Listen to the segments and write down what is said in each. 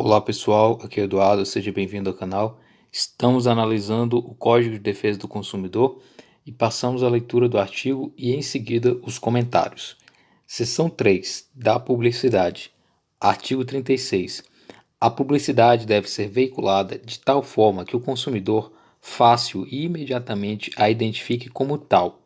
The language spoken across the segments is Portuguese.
Olá pessoal, aqui é Eduardo, seja bem-vindo ao canal. Estamos analisando o Código de Defesa do Consumidor e passamos a leitura do artigo e em seguida os comentários. Seção 3, da publicidade. Artigo 36. A publicidade deve ser veiculada de tal forma que o consumidor fácil e imediatamente a identifique como tal.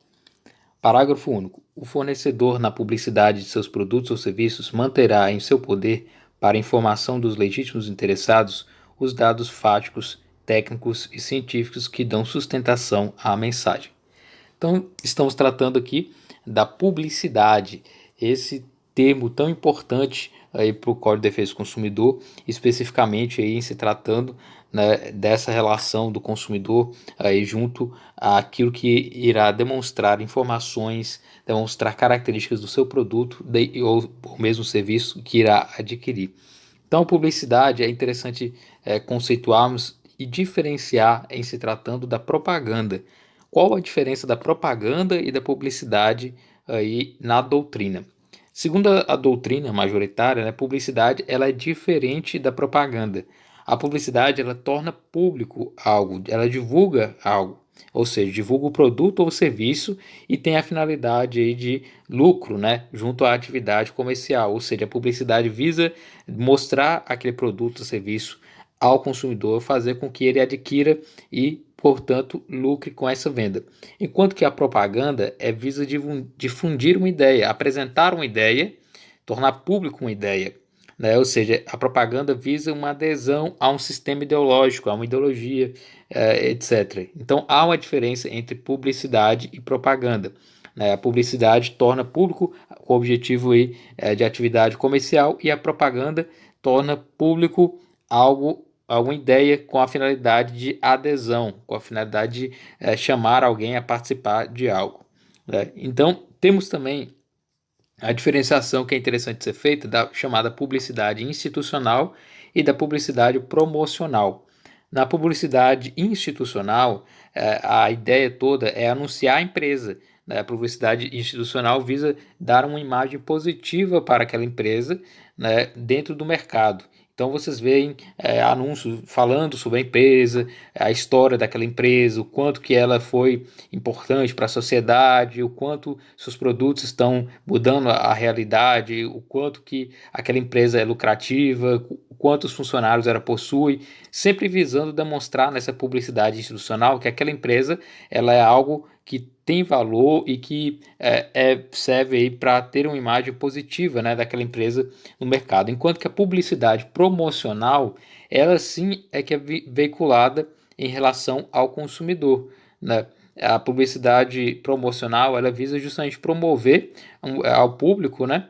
Parágrafo único. O fornecedor, na publicidade de seus produtos ou serviços, manterá em seu poder, para informação dos legítimos interessados, os dados fáticos, técnicos e científicos que dão sustentação à mensagem. Então, estamos tratando aqui da publicidade, esse termo tão importante aí para o Código de Defesa do Consumidor, especificamente aí em se tratando, né, dessa relação do consumidor aí junto àquilo que irá demonstrar informações, demonstrar características do seu produto ou mesmo serviço que irá adquirir. Então, publicidade é interessante conceituarmos e diferenciar em se tratando da propaganda. Qual a diferença da propaganda e da publicidade aí na doutrina? Segundo a doutrina majoritária, né, a publicidade ela é diferente da propaganda. A publicidade ela torna público algo, ela divulga algo, ou seja, divulga o produto ou serviço e tem a finalidade aí de lucro, né, junto à atividade comercial, ou seja, a publicidade visa mostrar aquele produto ou serviço ao consumidor, fazer com que ele adquira e, portanto, lucre com essa venda. Enquanto que a propaganda é visa difundir uma ideia, apresentar uma ideia, tornar público uma ideia. Né? Ou seja, a propaganda visa uma adesão a um sistema ideológico, a uma ideologia, etc. Então, há uma diferença entre publicidade e propaganda. Né? A publicidade torna público com o objetivo aí, de atividade comercial e a propaganda torna público alguma ideia com a finalidade de adesão, com a finalidade de chamar alguém a participar de algo. Né? Então, temos também a diferenciação que é interessante ser feita da chamada publicidade institucional e da publicidade promocional. Na publicidade institucional, a ideia toda é anunciar a empresa. Né? A publicidade institucional visa dar uma imagem positiva para aquela empresa, né, dentro do mercado. Então vocês veem anúncios falando sobre a empresa, a história daquela empresa, o quanto que ela foi importante para a sociedade, o quanto seus produtos estão mudando a realidade, o quanto que aquela empresa é lucrativa, quantos funcionários ela possui, sempre visando demonstrar nessa publicidade institucional que aquela empresa ela é algo que tem valor e que serve aí para ter uma imagem positiva, né, daquela empresa no mercado. Enquanto que a publicidade promocional, ela sim é que é veiculada em relação ao consumidor, né? A publicidade promocional ela visa justamente promover ao público, né,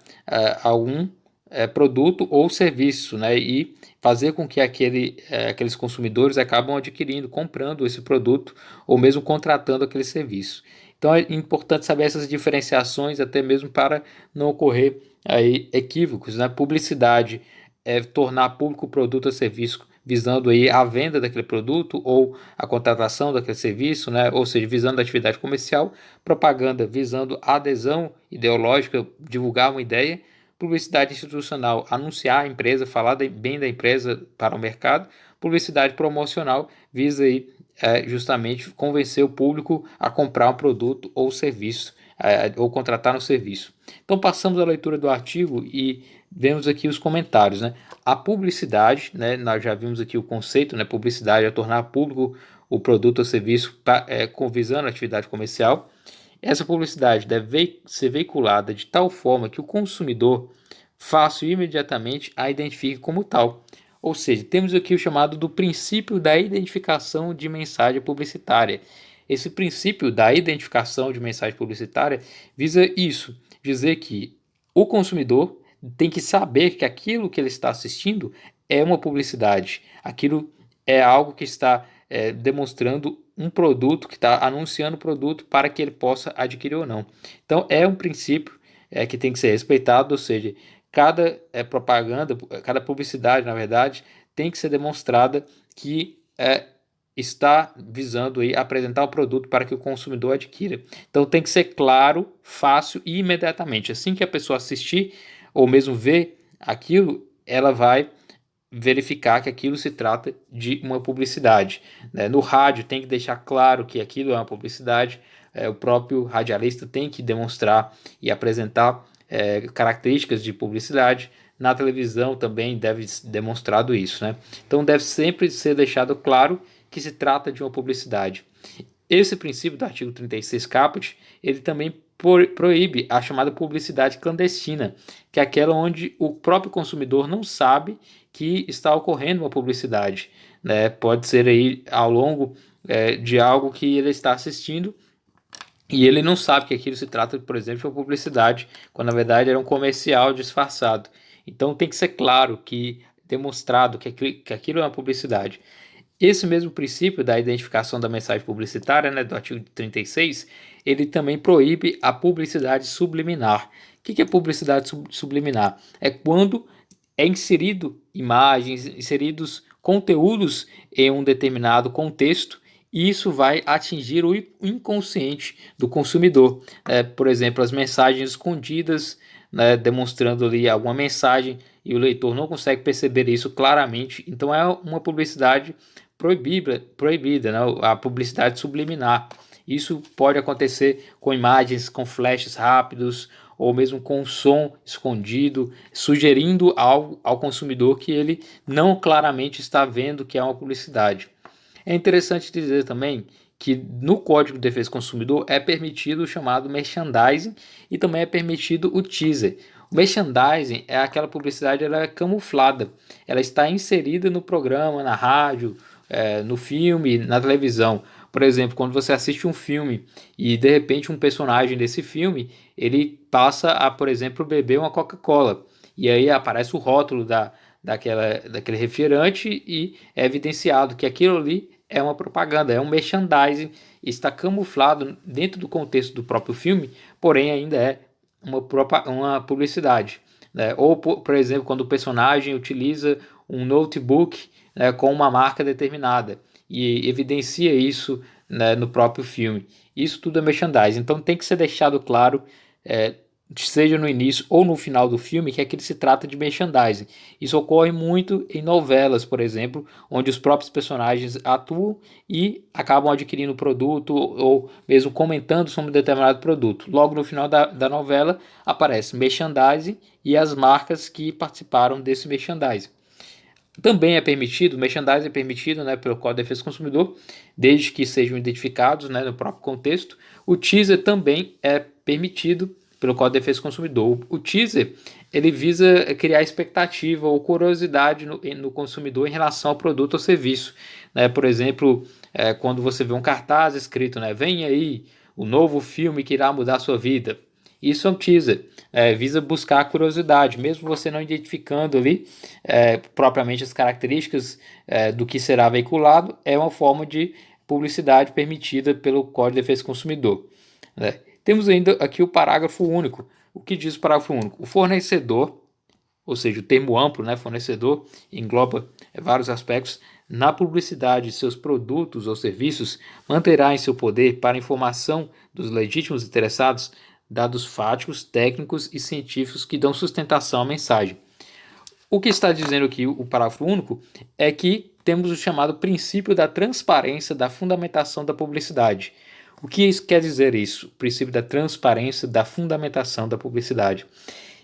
algum produto ou serviço, né, e fazer com que aqueles consumidores acabam adquirindo, comprando esse produto ou mesmo contratando aquele serviço. Então é importante saber essas diferenciações até mesmo para não ocorrer aí equívocos, né? Publicidade é tornar público o produto ou serviço visando aí a venda daquele produto ou a contratação daquele serviço, né? Ou seja, visando a atividade comercial, propaganda visando a adesão ideológica, divulgar uma ideia, publicidade institucional, anunciar a empresa, falar bem da empresa para o mercado, publicidade promocional visa aí justamente convencer o público a comprar um produto ou serviço, ou contratar um serviço. Então passamos a leitura do artigo e vemos aqui os comentários, né? A publicidade, né, nós já vimos aqui o conceito, né? Publicidade é tornar público o produto ou serviço visando a atividade comercial. Essa publicidade deve ser veiculada de tal forma que o consumidor fácil imediatamente a identifique como tal. Ou seja, temos aqui o chamado do princípio da identificação de mensagem publicitária. Esse princípio da identificação de mensagem publicitária visa isso, dizer que o consumidor tem que saber que aquilo que ele está assistindo é uma publicidade, aquilo é algo que está demonstrando um produto, que está anunciando o produto para que ele possa adquirir ou não. Então é um princípio que tem que ser respeitado, ou seja, cada propaganda, cada publicidade, na verdade, tem que ser demonstrada que está visando aí apresentar o produto para que o consumidor adquira. Então tem que ser claro, fácil e imediatamente. Assim que a pessoa assistir ou mesmo ver aquilo, ela vai verificar que aquilo se trata de uma publicidade, né? No rádio tem que deixar claro que aquilo é uma publicidade, o próprio radialista tem que demonstrar e apresentar características de publicidade. Na televisão também deve ser demonstrado isso, né? Então deve sempre ser deixado claro que se trata de uma publicidade. Esse princípio do artigo 36 caput, ele também proíbe a chamada publicidade clandestina, que é aquela onde o próprio consumidor não sabe que está ocorrendo uma publicidade, né? Pode ser aí ao longo de algo que ele está assistindo e ele não sabe que aquilo se trata, por exemplo, de uma publicidade, quando na verdade era um comercial disfarçado. Então tem que ser claro que demonstrado que aquilo é uma publicidade. Esse mesmo princípio da identificação da mensagem publicitária, né, do artigo 36, ele também proíbe a publicidade subliminar. O que é publicidade subliminar? É quando é inserido imagens, inseridos conteúdos em um determinado contexto e isso vai atingir o inconsciente do consumidor. Por exemplo, as mensagens escondidas, né, demonstrando ali alguma mensagem e o leitor não consegue perceber isso claramente. Então é uma publicidade proibida, né, a publicidade subliminar. Isso pode acontecer com imagens, com flashes rápidos ou mesmo com som escondido, sugerindo ao consumidor que ele não claramente está vendo que é uma publicidade. É interessante dizer também que no Código de Defesa do Consumidor é permitido o chamado merchandising e também é permitido o teaser. O merchandising é aquela publicidade, ela é camuflada, ela está inserida no programa, na rádio, no filme, na televisão. Por exemplo, quando você assiste um filme e de repente um personagem desse filme ele passa a, por exemplo, beber uma Coca-Cola e aí aparece o rótulo daquele refrigerante e é evidenciado que aquilo ali é uma propaganda, é um merchandising, está camuflado dentro do contexto do próprio filme, porém ainda é uma publicidade. Né? Ou, por exemplo, quando o personagem utiliza um notebook, né, com uma marca determinada e evidencia isso, né, no próprio filme. Isso tudo é merchandising. Então tem que ser deixado claro, seja no início ou no final do filme, que aquilo se trata de merchandising. Isso ocorre muito em novelas, por exemplo, onde os próprios personagens atuam e acabam adquirindo o produto ou mesmo comentando sobre um determinado produto. Logo no final da novela aparece merchandising e as marcas que participaram desse merchandising. Também é permitido, o merchandising é permitido, né, pelo Código de Defesa do Consumidor, desde que sejam identificados, né, no próprio contexto. O teaser também é permitido pelo Código de Defesa do Consumidor. O teaser ele visa criar expectativa ou curiosidade no consumidor em relação ao produto ou serviço. Né? Por exemplo, quando você vê um cartaz escrito, né, vem aí o novo filme que irá mudar a sua vida. Isso é um teaser, visa buscar a curiosidade, mesmo você não identificando ali propriamente as características do que será veiculado, é uma forma de publicidade permitida pelo Código de Defesa do Consumidor. Né? Temos ainda aqui o parágrafo único. O que diz o parágrafo único? O fornecedor, ou seja, o termo amplo, né, fornecedor, engloba vários aspectos, na publicidade de seus produtos ou serviços, manterá em seu poder, para informação dos legítimos interessados, dados fáticos, técnicos e científicos que dão sustentação à mensagem. O que está dizendo aqui o parágrafo único é que temos o chamado princípio da transparência da fundamentação da publicidade. O que isso quer dizer isso? O princípio da transparência da fundamentação da publicidade.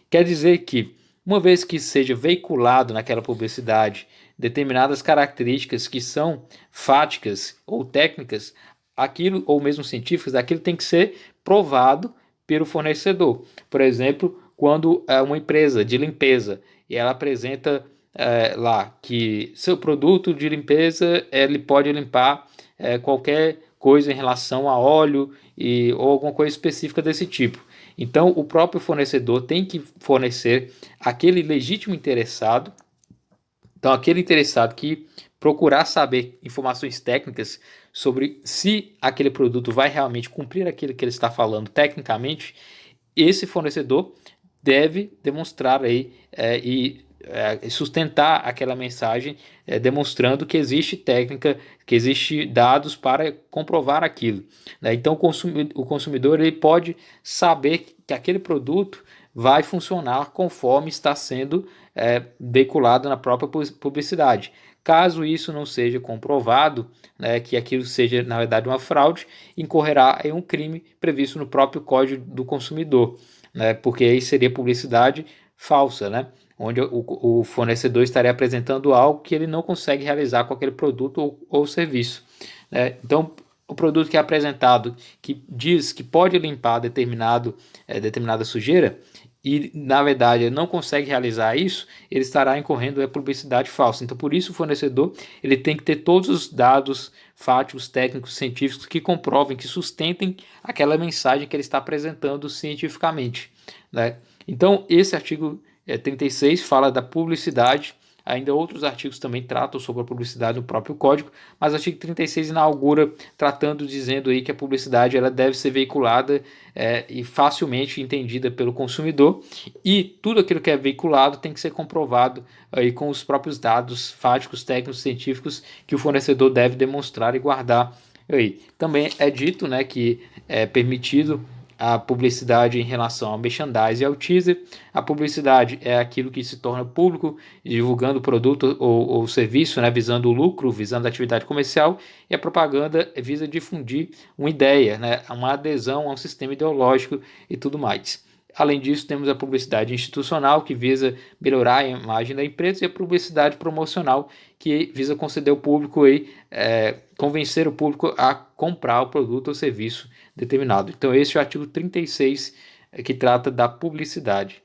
Quer dizer que, uma vez que seja veiculado naquela publicidade determinadas características que são fáticas ou técnicas, aquilo, ou mesmo científicas, aquilo tem que ser provado pelo fornecedor. Por exemplo, quando é uma empresa de limpeza e ela apresenta lá que seu produto de limpeza ele pode limpar qualquer coisa em relação a óleo ou alguma coisa específica desse tipo. Então, o próprio fornecedor tem que fornecer aquele legítimo interessado. Então, aquele interessado que procurar saber informações técnicas sobre se aquele produto vai realmente cumprir aquilo que ele está falando tecnicamente, esse fornecedor deve demonstrar aí e sustentar aquela mensagem, demonstrando que existe técnica, que existe dados para comprovar aquilo. Né? Então o consumidor ele pode saber que aquele produto vai funcionar conforme está sendo veiculado na própria publicidade. Caso isso não seja comprovado, né, que aquilo seja na verdade uma fraude, incorrerá em um crime previsto no próprio Código do Consumidor, né, porque aí seria publicidade falsa, né, onde o fornecedor estaria apresentando algo que ele não consegue realizar com aquele produto ou serviço, né. Então, o produto que é apresentado, que diz que pode limpar determinada sujeira, e na verdade ele não consegue realizar isso, ele estará incorrendo em publicidade falsa. Então, por isso o fornecedor ele tem que ter todos os dados fáticos, técnicos, científicos que comprovem, que sustentem aquela mensagem que ele está apresentando cientificamente, né? Então, esse artigo 36 fala da publicidade. Ainda outros artigos também tratam sobre a publicidade no próprio código, mas o artigo 36 inaugura tratando, dizendo aí que a publicidade ela deve ser veiculada e facilmente entendida pelo consumidor, e tudo aquilo que é veiculado tem que ser comprovado aí com os próprios dados fáticos, técnicos, científicos que o fornecedor deve demonstrar e guardar aí. Também é dito, né, que é permitido a publicidade em relação ao merchandising e ao teaser. A publicidade é aquilo que se torna público, divulgando o produto ou serviço, né, visando o lucro, visando a atividade comercial, e a propaganda visa difundir uma ideia, né, uma adesão a um sistema ideológico e tudo mais. Além disso, temos a publicidade institucional, que visa melhorar a imagem da empresa, e a publicidade promocional, que visa conceder ao público aí, convencer o público a comprar o produto ou serviço determinado. Então, esse é o artigo 36, que trata da publicidade.